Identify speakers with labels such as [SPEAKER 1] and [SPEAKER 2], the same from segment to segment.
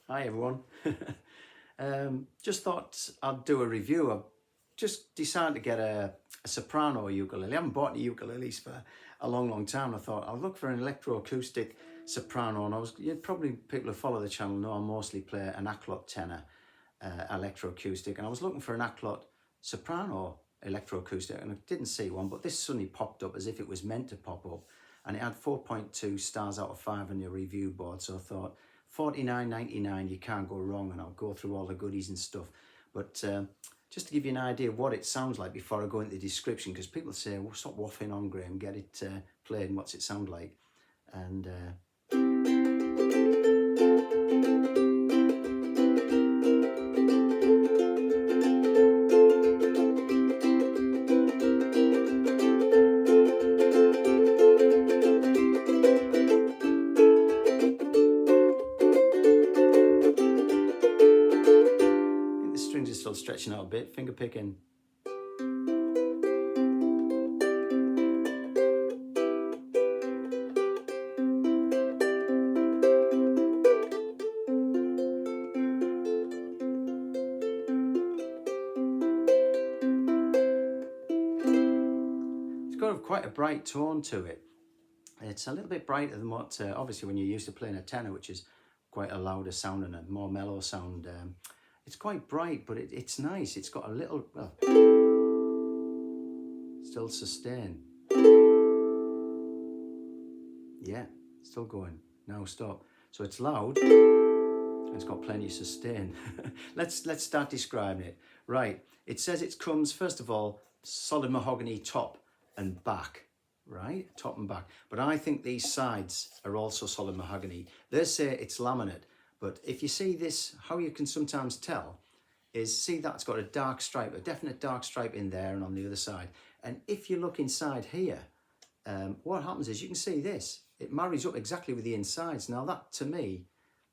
[SPEAKER 1] Hi everyone. Just thought I'd do a review. I've just decided to get a soprano ukulele. I haven't bought any ukuleles for a long time. I thought I'll look for an electro acoustic soprano, and probably people who follow the channel know I mostly play an Acklot tenor electro acoustic, and I was looking for an Acklot soprano electro acoustic, and I didn't see one, but this suddenly popped up as if it was meant to pop up, and it had 4.2 stars out of 5 on your review board. So I thought, $49.99, you can't go wrong, and I'll go through all the goodies and stuff. But just to give you an idea of what it sounds like before I go into the description, because people say, well, stop waffling on, Graham, get it played and what's it sound like. And the strings are still stretching out a bit, finger picking. It's got quite a bright tone to it. It's a little bit brighter than what, obviously when you're used to playing a tenor, which is quite a louder sound and a more mellow sound. It's quite bright, but it's nice. It's got a little, well, still sustain. Yeah, still going. Now stop. So it's loud. It's got plenty of sustain. Let's start describing it. Right, it says it comes, first of all, solid mahogany top and back. Right, top and back. But I think these sides are also solid mahogany. They say it's laminate, but if you see this, how you can sometimes tell is, see that's got a dark stripe, a definite dark stripe in there and on the other side. And if you look inside here, what happens is you can see this. It marries up exactly with the insides. Now that, to me,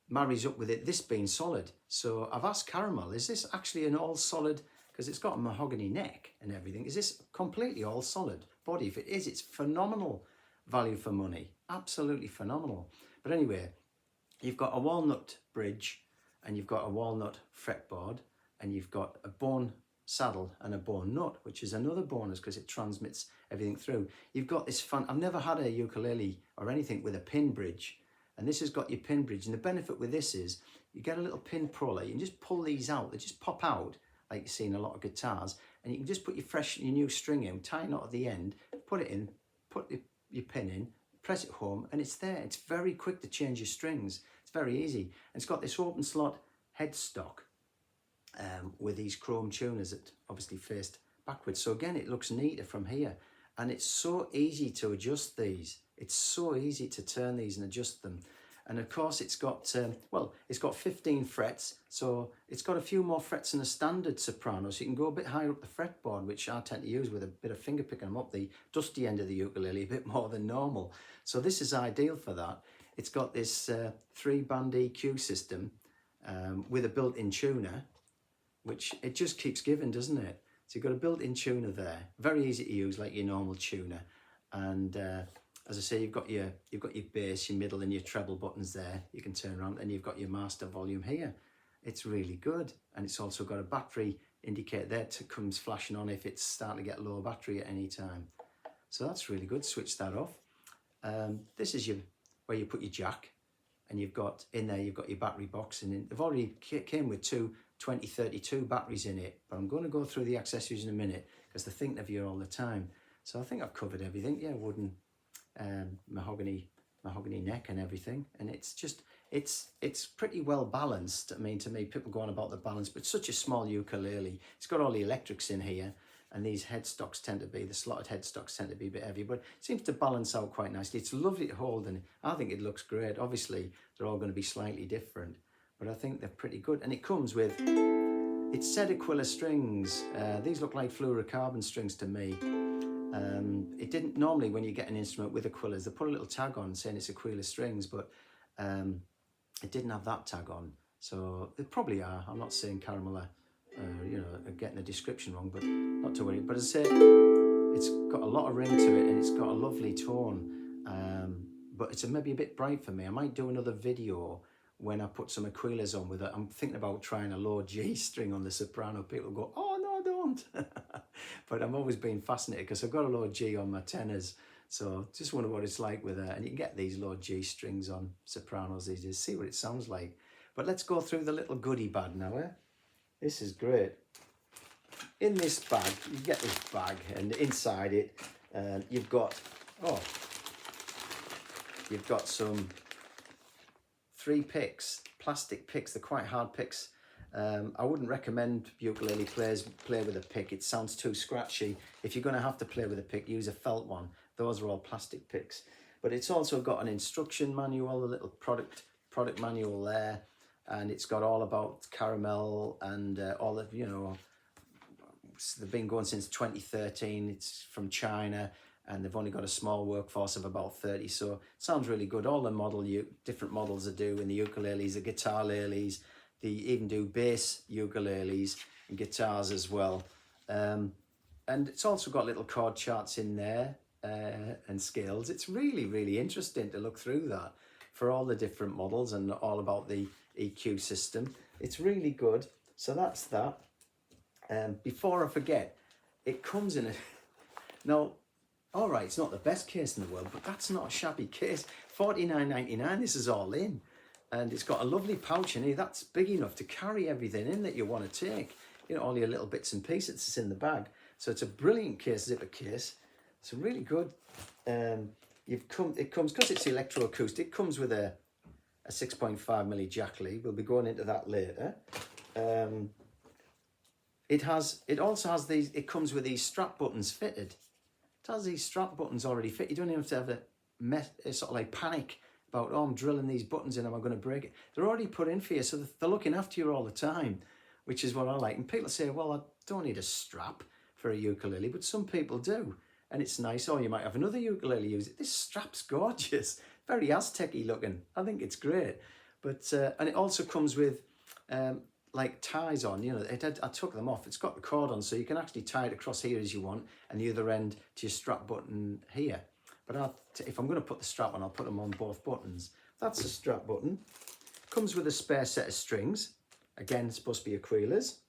[SPEAKER 1] marries up with it, this being solid. So I've asked Caramel, is this actually an all solid, because it's got a mahogany neck and everything, is this completely all solid body? If it is, it's phenomenal value for money, absolutely phenomenal. But anyway, you've got a walnut bridge, and you've got a walnut fretboard, and you've got a bone saddle and a bone nut, which is another bonus because it transmits everything through. You've got this fun, I've never had a ukulele or anything with a pin bridge, and this has got your pin bridge. And the benefit with this is you get a little pin puller. You can just pull these out. They just pop out like you see in a lot of guitars. And you can just put your new string in, tie a knot at the end, put it in, put your pin in, press it home, and it's there. It's very quick to change your strings. It's very easy. And it's got this open slot headstock with these chrome tuners that obviously faced backwards. So again, it looks neater from here. And it's so easy to adjust these. It's so easy to turn these and adjust them. And of course it's got, well, it's got 15 frets. So it's got a few more frets than a standard soprano. So you can go a bit higher up the fretboard, which I tend to use with a bit of finger picking. I'm up the dusty end of the ukulele a bit more than normal. So this is ideal for that. It's got this 3-band EQ system with a built-in tuner, which it just keeps giving, doesn't it? So you've got a built-in tuner there, very easy to use, like your normal tuner. And as I say, you've got your bass, your middle, and your treble buttons there. You can turn around, and you've got your master volume here. It's really good, and it's also got a battery indicator there that comes flashing on if it's starting to get low battery at any time. So that's really good. Switch that off. This is where you put your jack, and you've got in there, you've got your battery box, and they've already came with two 2032 batteries in it, but I'm going to go through the accessories in a minute because they're thinking of you all the time. So I think I've covered everything. Yeah, wooden mahogany neck and everything, and it's just it's pretty well balanced. I mean, to me, people go on about the balance, but such a small ukulele. It's got all the electrics in here, and these headstocks tend to be, the slotted headstocks tend to be a bit heavy, but it seems to balance out quite nicely. It's lovely to hold, and I think it looks great. Obviously, they're all going to be slightly different, but I think they're pretty good. And it comes with, it's said Aquila strings. These look like fluorocarbon strings to me. It didn't, normally when you get an instrument with Aquilas, they put a little tag on saying it's Aquila strings, but it didn't have that tag on. So they probably are. I'm not saying Caramel are, getting the description wrong, but not to worry. But as I say, it's got a lot of ring to it, and it's got a lovely tone. But it's maybe a bit bright for me. I might do another video when I put some ukuleles on with it. I'm thinking about trying a low G string on the soprano. People go, oh no, don't. But I've always been fascinated because I've got a low G on my tenors. So just wonder what it's like with that. And you can get these low G strings on sopranos these days. See what it sounds like. But let's go through the little goodie bag now. This is great. In this bag, you get this bag, and inside it, you've got some 3 picks, plastic picks. They're quite hard picks. I wouldn't recommend ukulele players play with a pick. It sounds too scratchy. If you're going to have to play with a pick, use a felt one. Those are all plastic picks. But it's also got an instruction manual, a little product manual there, and it's got all about caramel and all of, you know, they've been going since 2013. It's from China, and they've only got a small workforce of about 30. So it sounds really good. All the different models they do in the ukuleles, the guitar leles, they even do bass ukuleles and guitars as well. And it's also got little chord charts in there and scales. It's really, really interesting to look through that for all the different models and all about the EQ system. It's really good. So that's that. Before I forget, it comes in a... Now, all right, it's not the best case in the world, but that's not a shabby case. $49.99, this is all in. And it's got a lovely pouch in here. That's big enough to carry everything in that you want to take. You know, all your little bits and pieces that's in the bag. So it's a brilliant case, zipper case. It's really good. It comes, because it's Electro Acoustic, it comes with a 6.5mm jack lead. We'll be going into that later. It also has these, it comes with these strap buttons fitted. It has these strap buttons already fit. You don't even have to have a sort of like panic about, oh, I'm drilling these buttons in, am I going to break it? They're already put in for you, so they're looking after you all the time, which is what I like. And people say, well, I don't need a strap for a ukulele, but some people do. And it's nice. Or you might have another ukulele use it. This strap's gorgeous, very Aztec-y looking. I think it's great. But and it also comes with like ties on, you know. I took them off. It's got the cord on, so you can actually tie it across here as you want, and the other end to your strap button here. But if I'm going to put the strap on, I'll put them on both buttons. That's the strap button. Comes with a spare set of strings. Again, it's supposed to be ukuleles.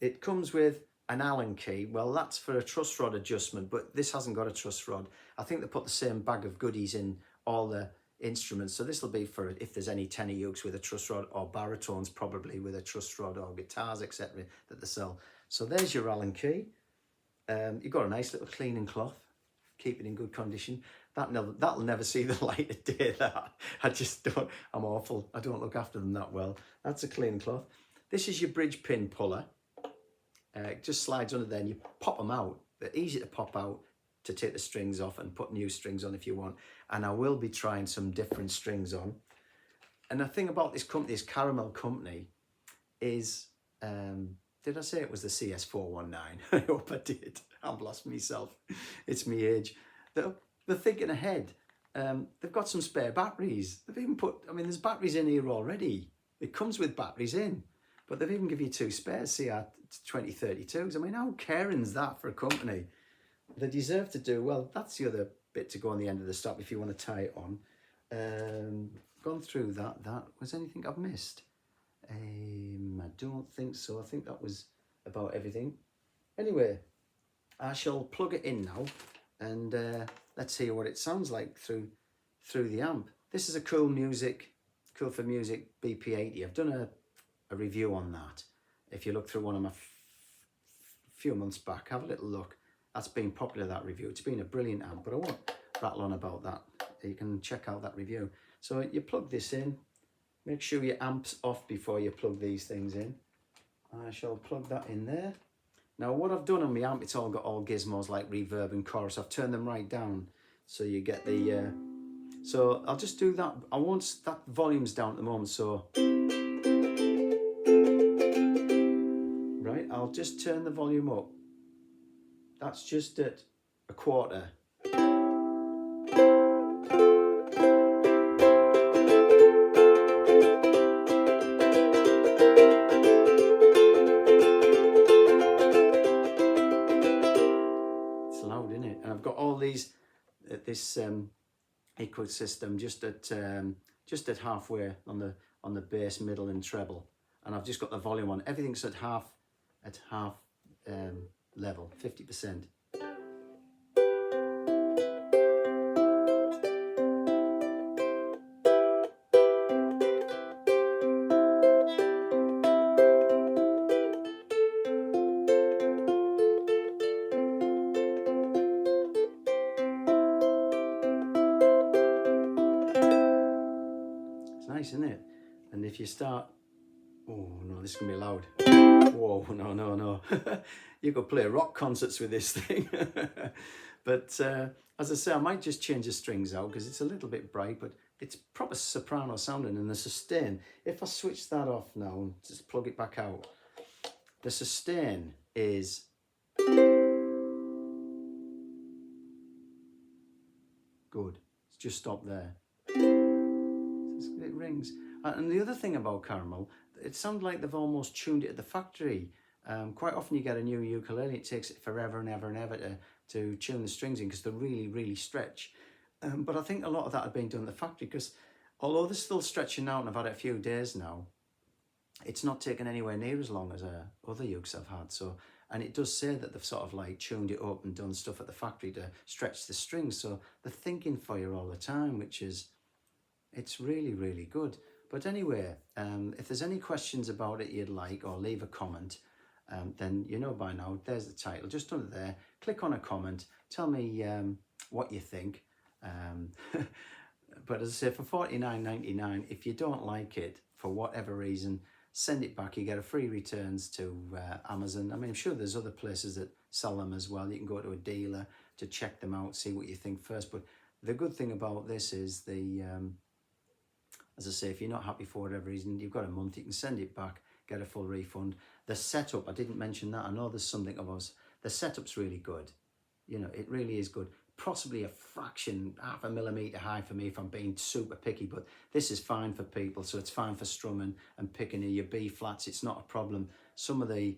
[SPEAKER 1] It comes with an Allen key. Well, that's for a truss rod adjustment, but this hasn't got a truss rod. I think they put the same bag of goodies in all the instruments. So this will be for if there's any tenor ukes with a truss rod, or baritones probably with a truss rod, or guitars, etc. that they sell. So there's your Allen key. You've got a nice little cleaning cloth. Keep it in good condition. That'll never see the light of day, that. I just don't, I'm awful. I don't look after them that well. That's a cleaning cloth. This is your bridge pin puller. It just slides under there and you pop them out. They're easy to pop out to take the strings off and put new strings on if you want. And I will be trying some different strings on. And the thing about this company, this Caramel company, is, did I say it was the CS419? I hope I did. I've lost myself. It's me age. They're thinking ahead. They've got some spare batteries. They've even put, I mean, there's batteries in here already. It comes with batteries in. But they've even given you 2 spares, CR2032s. I mean, how caring's that for a company? They deserve to do well. That's the other bit to go on the end of the stop if you want to tie it on. Gone through that. Was anything I've missed? I don't think so. I think that was about everything. Anyway, I shall plug it in now, and let's hear what it sounds like through the amp. This is a Cool for Music BP80. I've done a review on that. If you look through one of my few months back, have a little look. That's been popular, that review. It's been a brilliant amp, but I won't rattle on about that. You can check out that review. So you plug this in. Make sure your amp's off before you plug these things in. I shall plug that in there. Now what I've done on my amp, it's all got all gizmos like reverb and chorus. I've turned them right down so you get the... so I'll just do that. That volume's down at the moment, so... Right, I'll just turn the volume up. That's just at 1/4. It's loud, isn't it? And I've got all these, this ecosystem just at just at halfway on the bass, middle and treble, and I've just got the volume on. Everything's at half level, 50%. It's nice, isn't it? And if you start, oh no, this is gonna be loud. Whoa, no. You could play rock concerts with this thing. But as I say, I might just change the strings out because it's a little bit bright, but it's proper soprano sounding. And the sustain, if I switch that off now and just plug it back out, the sustain is good. It's just stopped there. It rings. And the other thing about Caramel, it sounds like they've almost tuned it at the factory. Quite often you get a new ukulele, it takes it forever and ever and ever to tune the strings in because they really stretch. But I think a lot of that had been done at the factory because although they're still stretching out and I've had it a few days now, it's not taken anywhere near as long as other ukes I've had. So, and it does say that they've sort of like tuned it up and done stuff at the factory to stretch the strings. So they're thinking for you all the time, which is, it's really good. But anyway, if there's any questions about it you'd like, or leave a comment, then you know by now, there's the title, just under there, click on a comment, tell me what you think. But as I say, for $49.99, if you don't like it for whatever reason, send it back. You get a free returns to Amazon. I mean, I'm sure there's other places that sell them as well. You can go to a dealer to check them out, see what you think first. But the good thing about this is as I say, if you're not happy for whatever reason, you've got a month, you can send it back, get a full refund. The setup, I didn't mention that. I know there's something of us. The setup's really good. You know, it really is good. Possibly a fraction, half a millimetre high for me if I'm being super picky, but this is fine for people. So it's fine for strumming and picking your B flats. It's not a problem. Some of the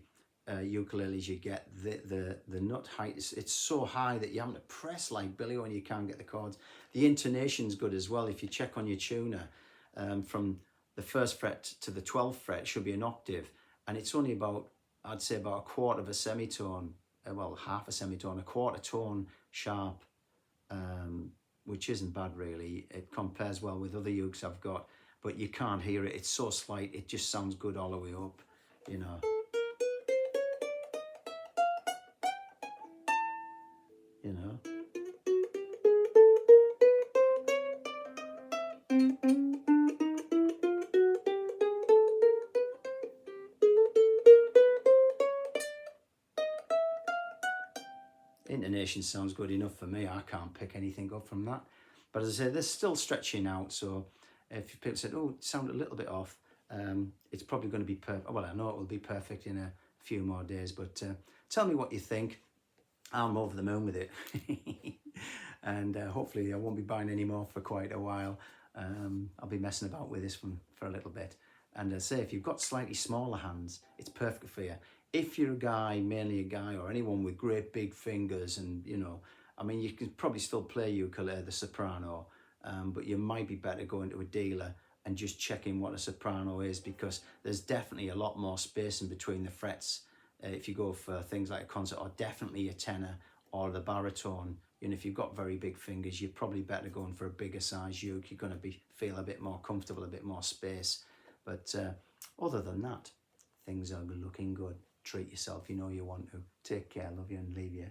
[SPEAKER 1] ukuleles you get, the nut height, it's so high that you have to press like Billy when you can't get the chords. The intonation's good as well. If you check on your tuner, from the 1st fret to the 12th fret should be an octave, and it's only about, I'd say about a quarter of a semitone, well, half a semitone, a quarter tone sharp, which isn't bad really. It compares well with other ukes I've got, but you can't hear it. It's so slight, it just sounds good all the way up, you know. You know. Intonation sounds good enough for me. I can't pick anything up from that. But as I say, they're still stretching out. So if people said, oh, it sounded a little bit off, it's probably going to be perfect. Well, I know it will be perfect in a few more days. But tell me what you think. I'm over the moon with it. And hopefully I won't be buying any more for quite a while. I'll be messing about with this one for a little bit. And as I say, if you've got slightly smaller hands, it's perfect for you. If you're a guy, mainly a guy, or anyone with great big fingers, and you know, I mean, you can probably still play ukulele, the soprano, but you might be better going to a dealer and just checking what a soprano is, because there's definitely a lot more space in between the frets if you go for things like a concert, or definitely a tenor or the baritone. You know, if you've got very big fingers, you're probably better going for a bigger size uke. You're going to feel a bit more comfortable, a bit more space. But other than that, things are looking good. Treat yourself, you know you want to. Take care, love you, and leave you.